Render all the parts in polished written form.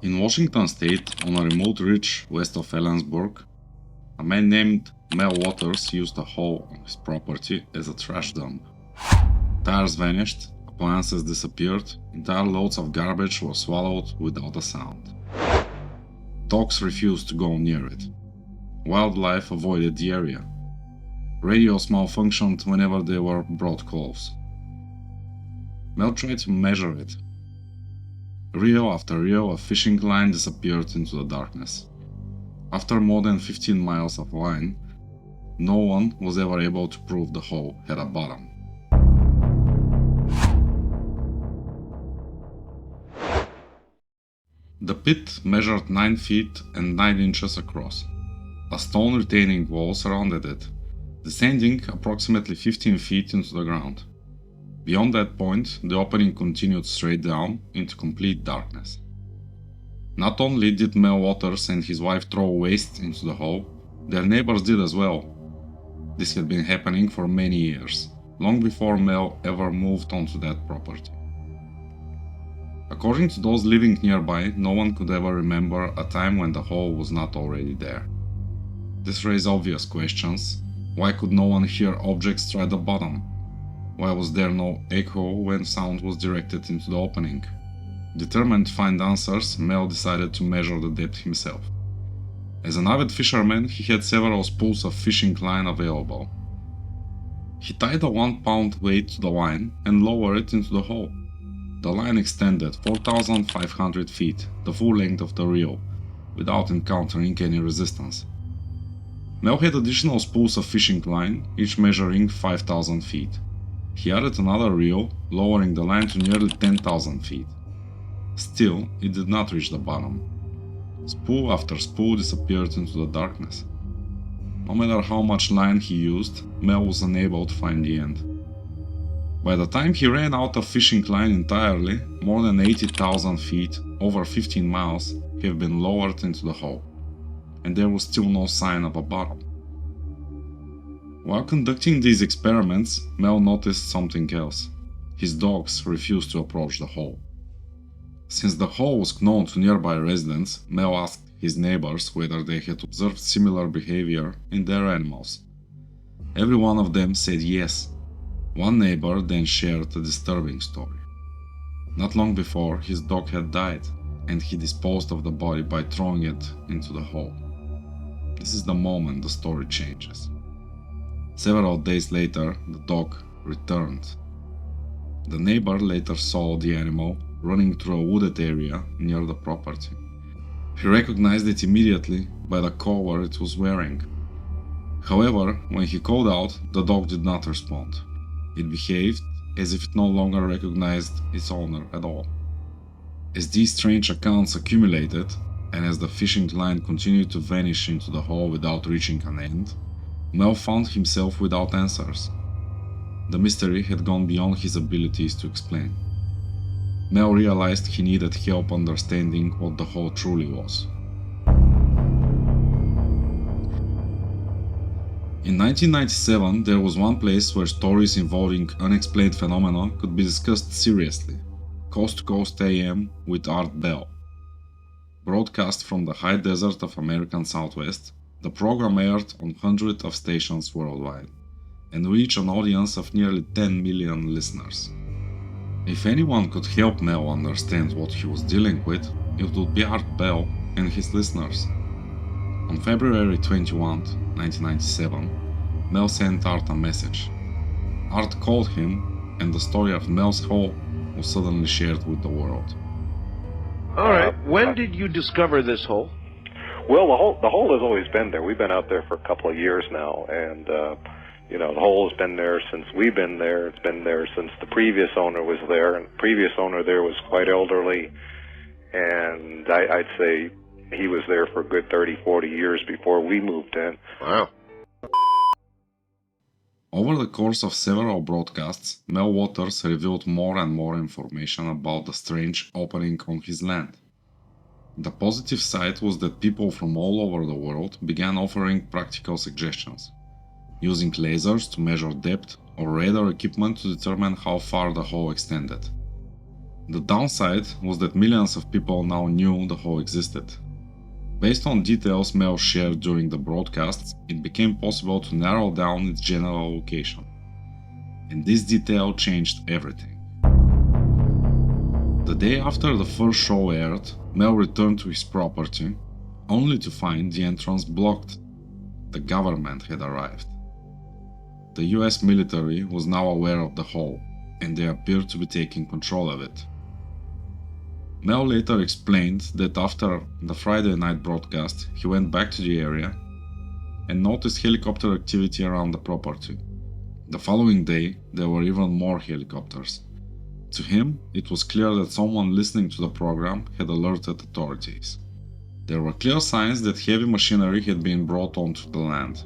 In Washington state, on a remote ridge west of Ellensburg, a man named Mel Waters used a hole on his property as a trash dump. Tires vanished, appliances disappeared, entire loads of garbage were swallowed without a sound. Dogs refused to go near it. Wildlife avoided the area. Radios malfunctioned whenever they were brought close. Mel tried to measure it. Reel after reel of fishing line disappeared into the darkness. After more than 15 miles of line, no one was ever able to prove the hole had a bottom. The pit measured 9 feet and 9 inches across. A stone retaining wall surrounded it, descending approximately 15 feet into the ground. Beyond that point, the opening continued straight down into complete darkness. Not only did Mel Waters and his wife throw waste into the hole, their neighbors did as well. This had been happening for many years, long before Mel ever moved onto that property. According to those living nearby, no one could ever remember a time when the hole was not already there. This raised obvious questions. Why could no one hear objects strike the bottom? Why was there no echo when sound was directed into the opening? Determined to find answers, Mel decided to measure the depth himself. As an avid fisherman, he had several spools of fishing line available. He tied a 1-pound weight to the line and lowered it into the hole. The line extended 4,500 feet, the full length of the reel, without encountering any resistance. Mel had additional spools of fishing line, each measuring 5,000 feet. He added another reel, lowering the line to nearly 10,000 feet. Still, it did not reach the bottom. Spool after spool disappeared into the darkness. No matter how much line he used, Mel was unable to find the end. By the time he ran out of fishing line entirely, more than 80,000 feet, over 15 miles, have been lowered into the hole, and there was still no sign of a bottom. While conducting these experiments, Mel noticed something else. His dogs refused to approach the hole. Since the hole was known to nearby residents, Mel asked his neighbors whether they had observed similar behavior in their animals. Every one of them said yes. One neighbor then shared a disturbing story. Not long before, his dog had died, and he disposed of the body by throwing it into the hole. This is the moment the story changes. Several days later, the dog returned. The neighbor later saw the animal running through a wooded area near the property. He recognized it immediately by the collar it was wearing. However, when he called out, the dog did not respond. It behaved as if it no longer recognized its owner at all. As these strange accounts accumulated, and as the fishing line continued to vanish into the hole without reaching an end, Mel found himself without answers. The mystery had gone beyond his abilities to explain. Mel realized he needed help understanding what the hole truly was. In 1997, there was one place where stories involving unexplained phenomena could be discussed seriously. Coast to Coast AM with Art Bell. Broadcast from the high desert of American Southwest, the program aired on hundreds of stations worldwide and reached an audience of nearly 10 million listeners. If anyone could help Mel understand what he was dealing with, it would be Art Bell and his listeners. On February 21, 1997, Mel sent Art a message. Art called him, and the story of Mel's hole was suddenly shared with the world. All right. When did you discover this hole? Well, the hole has always been there. We've been out there for a couple of years now, and the hole has been there since we've been there. It's been there since the previous owner was there, and the previous owner there was quite elderly, and I'd say he was there for a good 30, 40 years before we moved in. Wow. Over the course of several broadcasts, Mel Waters revealed more and more information about the strange opening on his land. The positive side was that people from all over the world began offering practical suggestions, using lasers to measure depth or radar equipment to determine how far the hole extended. The downside was that millions of people now knew the hole existed. Based on details Mel shared during the broadcasts, it became possible to narrow down its general location. And this detail changed everything. The day after the first show aired, Mel returned to his property, only to find the entrance blocked. The government had arrived. The US military was now aware of the hole, and they appeared to be taking control of it. Mel later explained that after the Friday night broadcast, he went back to the area and noticed helicopter activity around the property. The following day, there were even more helicopters. To him, it was clear that someone listening to the program had alerted authorities. There were clear signs that heavy machinery had been brought onto the land.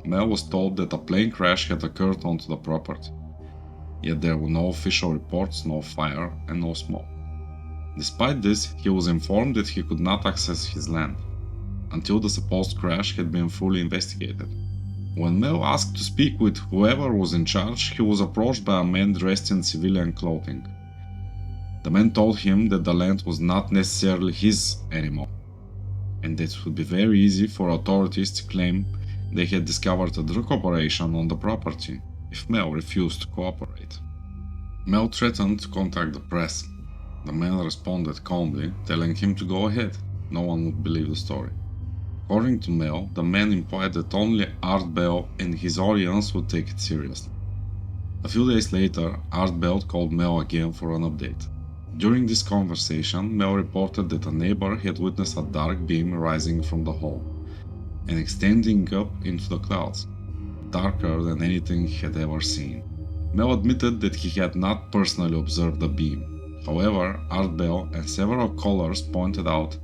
Mel was told that a plane crash had occurred onto the property, yet there were no official reports, no fire, and no smoke. Despite this, he was informed that he could not access his land until the supposed crash had been fully investigated. When Mel asked to speak with whoever was in charge, he was approached by a man dressed in civilian clothing. The man told him that the land was not necessarily his anymore, and that it would be very easy for authorities to claim they had discovered a drug operation on the property if Mel refused to cooperate. Mel threatened to contact the press. The man responded calmly, telling him to go ahead. No one would believe the story. According to Mel, the man implied that only Art Bell and his audience would take it seriously. A few days later, Art Bell called Mel again for an update. During this conversation, Mel reported that a neighbor had witnessed a dark beam rising from the hole and extending up into the clouds, darker than anything he had ever seen. Mel admitted that he had not personally observed the beam. However, Art Bell and several callers pointed out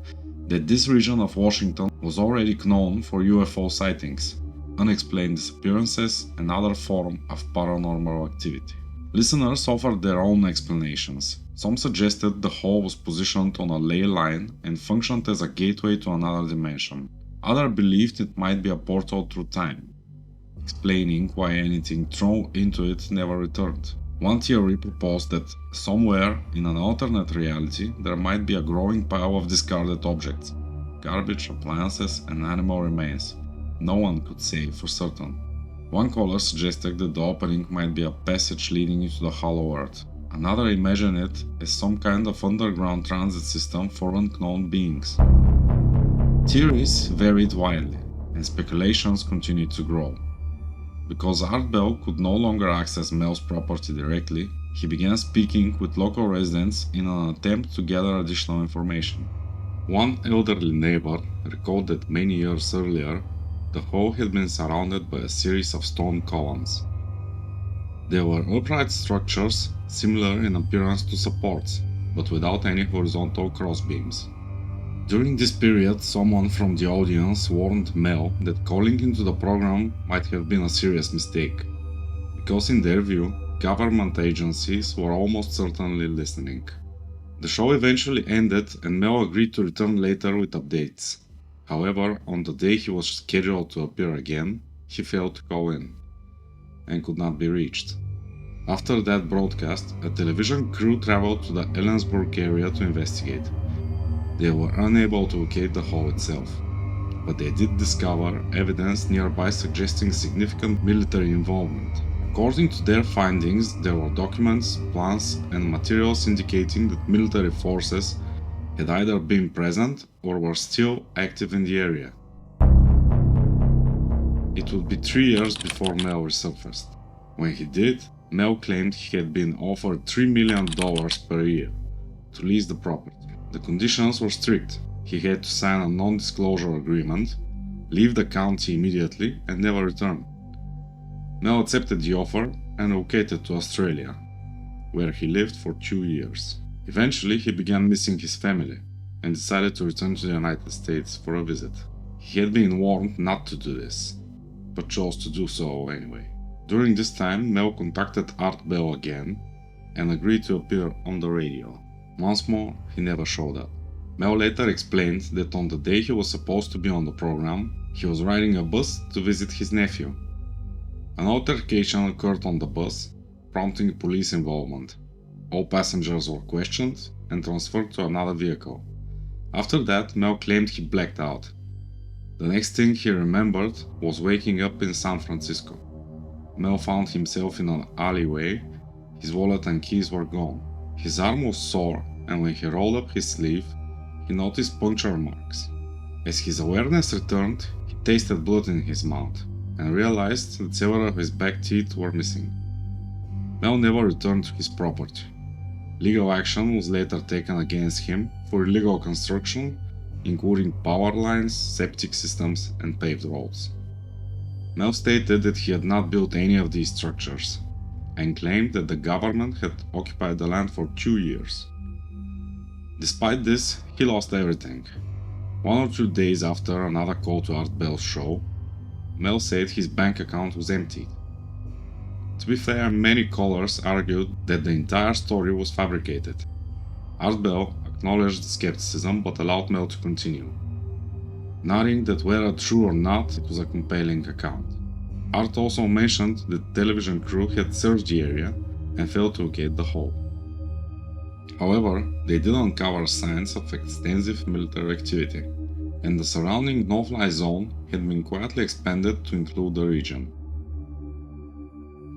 that this region of Washington was already known for UFO sightings, unexplained disappearances, and other forms of paranormal activity. Listeners offered their own explanations. Some suggested the hole was positioned on a ley line and functioned as a gateway to another dimension. Others believed it might be a portal through time, explaining why anything thrown into it never returned. One theory proposed that somewhere in an alternate reality there might be a growing pile of discarded objects, garbage, appliances, and animal remains. No one could say for certain. One caller suggested that the opening might be a passage leading into the hollow earth. Another imagined it as some kind of underground transit system for unknown beings. Theories varied widely, and speculations continued to grow. Because Art Bell could no longer access Mel's property directly, he began speaking with local residents in an attempt to gather additional information. One elderly neighbor recalled that many years earlier, the hole had been surrounded by a series of stone columns. They were upright structures similar in appearance to supports, but without any horizontal crossbeams. During this period, someone from the audience warned Mel that calling into the program might have been a serious mistake, because in their view, government agencies were almost certainly listening. The show eventually ended and Mel agreed to return later with updates. However, on the day he was scheduled to appear again, he failed to call in and could not be reached. After that broadcast, a television crew traveled to the Ellensburg area to investigate. They were unable to locate the hole itself, but they did discover evidence nearby suggesting significant military involvement. According to their findings, there were documents, plans, and materials indicating that military forces had either been present or were still active in the area. It would be 3 years before Mel resurfaced. When he did, Mel claimed he had been offered $3 million per year to lease the property. The conditions were strict. He had to sign a non-disclosure agreement, leave the county immediately, and never return. Mel accepted the offer and relocated to Australia, where he lived for 2 years. Eventually, he began missing his family and decided to return to the United States for a visit. He had been warned not to do this, but chose to do so anyway. During this time, Mel contacted Art Bell again and agreed to appear on the radio. Once more, he never showed up. Mel later explained that on the day he was supposed to be on the program, he was riding a bus to visit his nephew. An altercation occurred on the bus, prompting police involvement. All passengers were questioned and transferred to another vehicle. After that, Mel claimed he blacked out. The next thing he remembered was waking up in San Francisco. Mel found himself in an alleyway. His wallet and keys were gone. His arm was sore, and when he rolled up his sleeve, he noticed puncture marks. As his awareness returned, he tasted blood in his mouth and realized that several of his back teeth were missing. Mel never returned to his property. Legal action was later taken against him for illegal construction, including power lines, septic systems, and paved roads. Mel stated that he had not built any of these structures and claimed that the government had occupied the land for 2 years. Despite this, he lost everything. 1 or 2 days after another call to Art Bell's show, Mel said his bank account was emptied. To be fair, many callers argued that the entire story was fabricated. Art Bell acknowledged skepticism but allowed Mel to continue, noting that whether true or not, it was a compelling account. Art also mentioned that the television crew had searched the area and failed to locate the hole. However, they did uncover signs of extensive military activity, and the surrounding no-fly zone had been quietly expanded to include the region.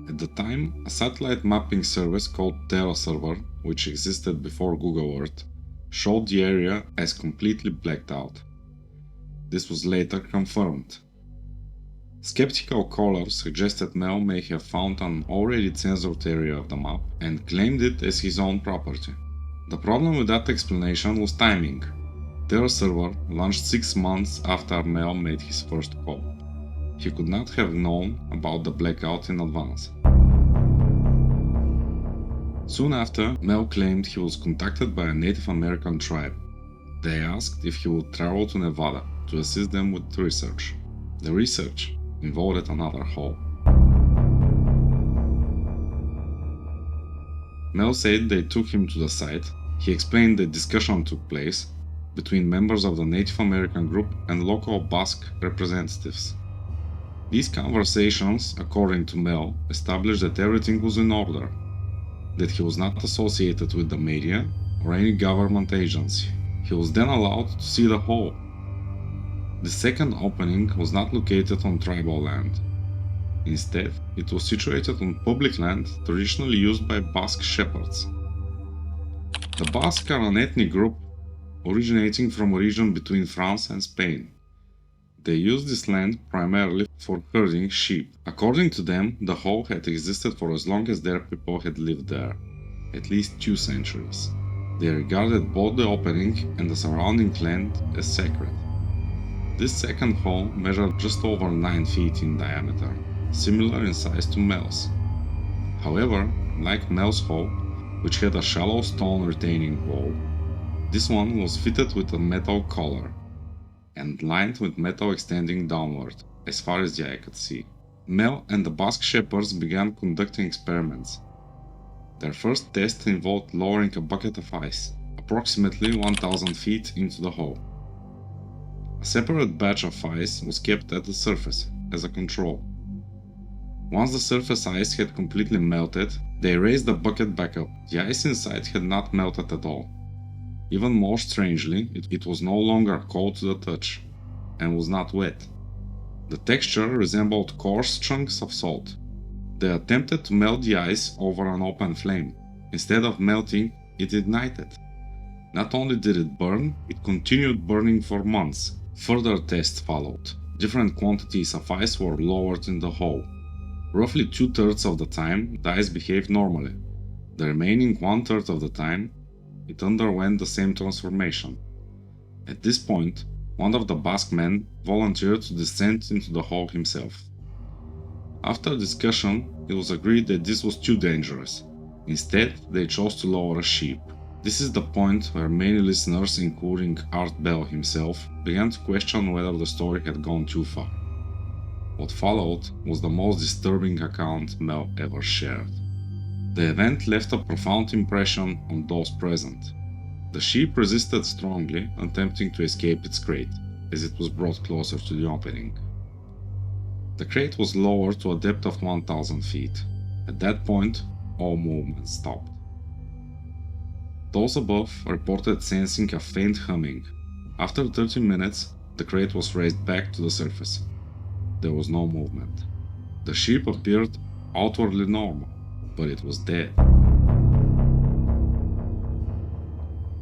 At the time, a satellite mapping service called TerraServer, which existed before Google Earth, showed the area as completely blacked out. This was later confirmed. Skeptical callers suggested Mel may have found an already censored area of the map and claimed it as his own property. The problem with that explanation was timing. TerraServer launched 6 months after Mel made his first call. He could not have known about the blackout in advance. Soon after, Mel claimed he was contacted by a Native American tribe. They asked if he would travel to Nevada to assist them with research. The research involved another hole. Mel said they took him to the site. He explained the discussion took place between members of the Native American group and local Basque representatives. These conversations, according to Mel, established that everything was in order, that he was not associated with the media or any government agency. He was then allowed to see the hole. The second opening was not located on tribal land. Instead, it was situated on public land traditionally used by Basque shepherds. The Basque are an ethnic group originating from a region between France and Spain. They used this land primarily for herding sheep. According to them, the hole had existed for as long as their people had lived there, at least 2 centuries. They regarded both the opening and the surrounding land as sacred. This second hole measured just over 9 feet in diameter, similar in size to Mel's. However, like Mel's hole, which had a shallow stone retaining wall, this one was fitted with a metal collar and lined with metal extending downward, as far as the eye could see. Mel and the Basque shepherds began conducting experiments. Their first test involved lowering a bucket of ice, approximately 1,000 feet into the hole. A separate batch of ice was kept at the surface, as a control. Once the surface ice had completely melted, they raised the bucket back up. The ice inside had not melted at all. Even more strangely, it was no longer cold to the touch, and was not wet. The texture resembled coarse chunks of salt. They attempted to melt the ice over an open flame. Instead of melting, it ignited. Not only did it burn, it continued burning for months. Further tests followed. Different quantities of ice were lowered in the hole. Roughly 2/3 of the time, the ice behaved normally. The remaining 1/3 of the time, it underwent the same transformation. At this point, one of the Basque men volunteered to descend into the hole himself. After discussion, it was agreed that this was too dangerous. Instead, they chose to lower a sheep. This is the point where many listeners, including Art Bell himself, began to question whether the story had gone too far. What followed was the most disturbing account Mel ever shared. The event left a profound impression on those present. The sheep resisted strongly, attempting to escape its crate, as it was brought closer to the opening. The crate was lowered to a depth of 1,000 feet. At that point, all movement stopped. those above reported sensing a faint humming. After 30 minutes, the crate was raised back to the surface. There was no movement. The ship appeared outwardly normal, but it was dead.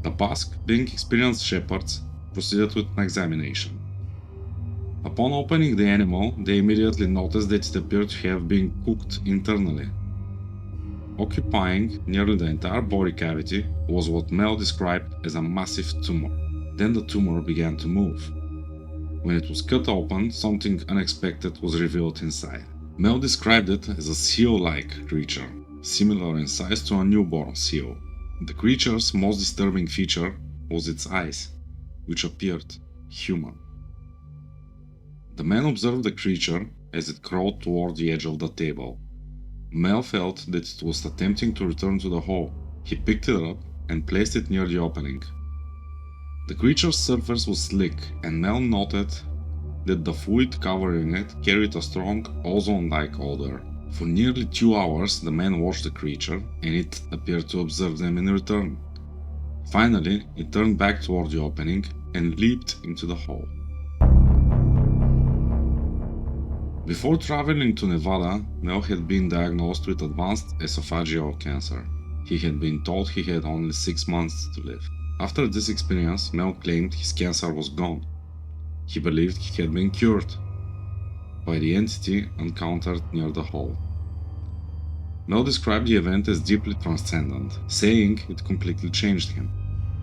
The Basque, being experienced shepherds, proceeded with an examination. Upon opening the animal, they immediately noticed that it appeared to have been cooked internally. Occupying nearly the entire body cavity was what Mel described as a massive tumor. Then the tumor began to move. When it was cut open, something unexpected was revealed inside. Mel described it as a seal-like creature, similar in size to a newborn seal. The creature's most disturbing feature was its eyes, which appeared human. The man observed the creature as it crawled toward the edge of the table. Mel felt that it was attempting to return to the hole. He picked it up and placed it near the opening. The creature's surface was slick, and Mel noted that the fluid covering it carried a strong ozone-like odor. For nearly 2 hours, the man watched the creature, and it appeared to observe them in return. Finally, it turned back toward the opening and leaped into the hole. Before traveling to Nevada, Mel had been diagnosed with advanced esophageal cancer. He had been told he had only 6 months to live. After this experience, Mel claimed his cancer was gone. He believed he had been cured by the entity encountered near the hole. Mel described the event as deeply transcendent, saying it completely changed him.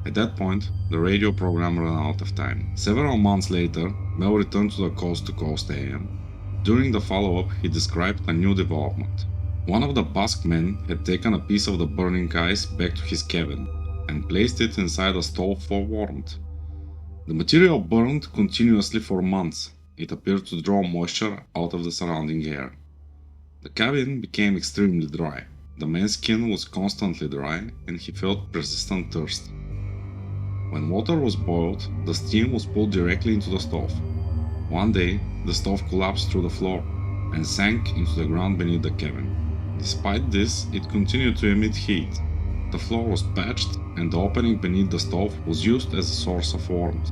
At that point, the radio program ran out of time. Several months later, Mel returned to the Coast to Coast AM. During the follow-up, he described a new development. One of the Basque men had taken a piece of the burning ice back to his cabin and placed it inside a stove for warmth. The material burned continuously for months. It appeared to draw moisture out of the surrounding air. The cabin became extremely dry. The man's skin was constantly dry and he felt persistent thirst. When water was boiled, the steam was pulled directly into the stove. One day, the stove collapsed through the floor and sank into the ground beneath the cabin. Despite this, it continued to emit heat. The floor was patched and the opening beneath the stove was used as a source of warmth.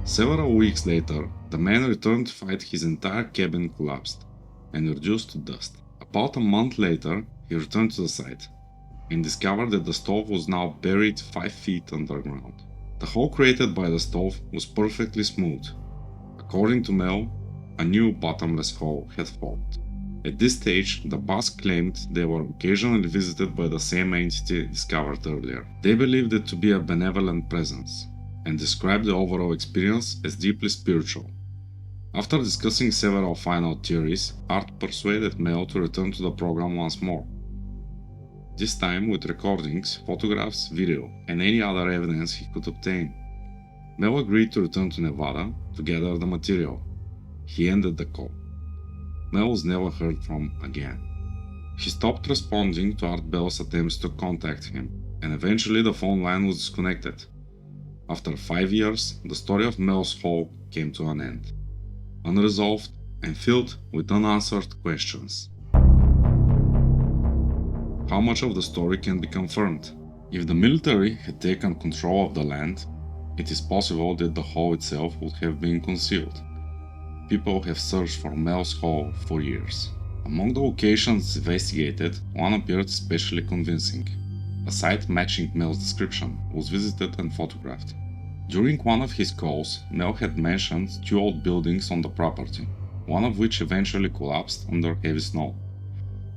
Several weeks later, the man returned to find his entire cabin collapsed and reduced to dust. About a month later, he returned to the site and discovered that the stove was now buried 5 feet underground. The hole created by the stove was perfectly smooth. According to Mel, a new bottomless hole had formed. At this stage, the Basque claimed they were occasionally visited by the same entity discovered earlier. They believed it to be a benevolent presence, and described the overall experience as deeply spiritual. After discussing several final theories, Art persuaded Mel to return to the program once more. This time with recordings, photographs, video, and any other evidence he could obtain. Mel agreed to return to Nevada to gather the material. He ended the call. Mel was never heard from again. He stopped responding to Art Bell's attempts to contact him, and eventually the phone line was disconnected. After 5 years, the story of Mel's hole came to an end, unresolved and filled with unanswered questions. How much of the story can be confirmed? If the military had taken control of the land, it is possible that the hole itself would have been concealed. People have searched for Mel's hole for years. Among the locations investigated, one appeared especially convincing. A site matching Mel's description was visited and photographed. During one of his calls, Mel had mentioned 2 old buildings on the property, one of which eventually collapsed under heavy snow.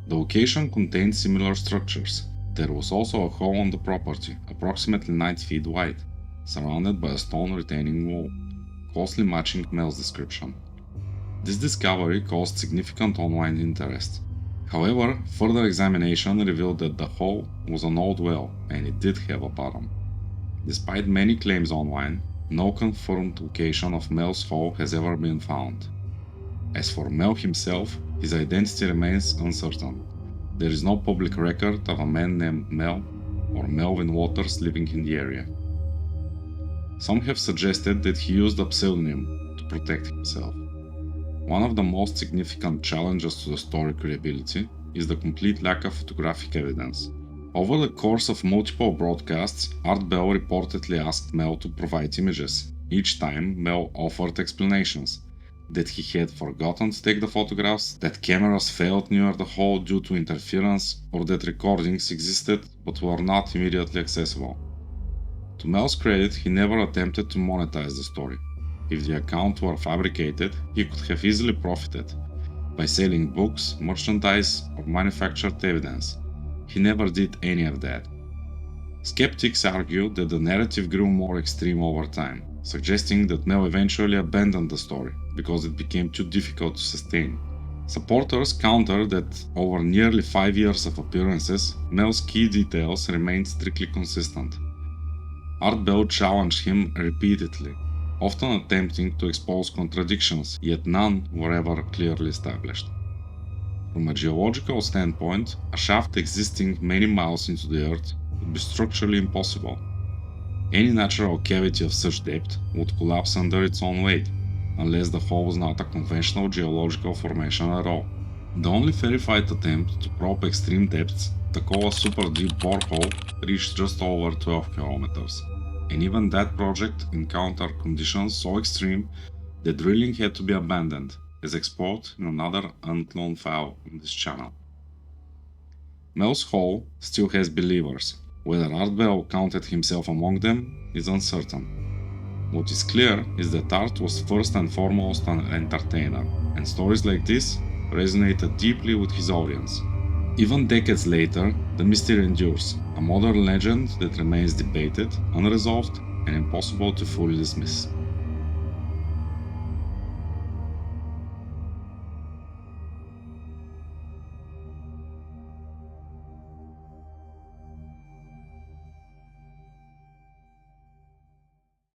The location contained similar structures. There was also a hole on the property, approximately 9 feet wide, surrounded by a stone retaining wall, closely matching Mel's description. This discovery caused significant online interest. However, further examination revealed that the hole was an old well and it did have a bottom. Despite many claims online, no confirmed location of Mel's hole has ever been found. As for Mel himself, his identity remains uncertain. There is no public record of a man named Mel or Melvin Waters living in the area. Some have suggested that he used a pseudonym to protect himself. One of the most significant challenges to the story credibility is the complete lack of photographic evidence. Over the course of multiple broadcasts, Art Bell reportedly asked Mel to provide images. Each time, Mel offered explanations. That he had forgotten to take the photographs, that cameras failed near the hole due to interference, or that recordings existed but were not immediately accessible. To Mel's credit, he never attempted to monetize the story. If the account were fabricated, he could have easily profited by selling books, merchandise, or manufactured evidence. He never did any of that. Skeptics argue that the narrative grew more extreme over time, suggesting that Mel eventually abandoned the story because it became too difficult to sustain. Supporters counter that over nearly 5 years of appearances, Mel's key details remained strictly consistent. Art Bell challenged him repeatedly, often attempting to expose contradictions, yet none were ever clearly established. From a geological standpoint, a shaft existing many miles into the earth would be structurally impossible. Any natural cavity of such depth would collapse under its own weight, unless the hole was not a conventional geological formation at all. The only verified attempt to probe extreme depths, the Kola super deep borehole, reached just over 12 kilometers, and even that project encountered conditions so extreme that drilling had to be abandoned, as explored in another unknown file on this channel. Mel's hole still has believers. Whether Art Bell counted himself among them is uncertain. What is clear is that Art was first and foremost an entertainer, and stories like this resonated deeply with his audience. Even decades later, the mystery endures, a modern legend that remains debated, unresolved, and impossible to fully dismiss.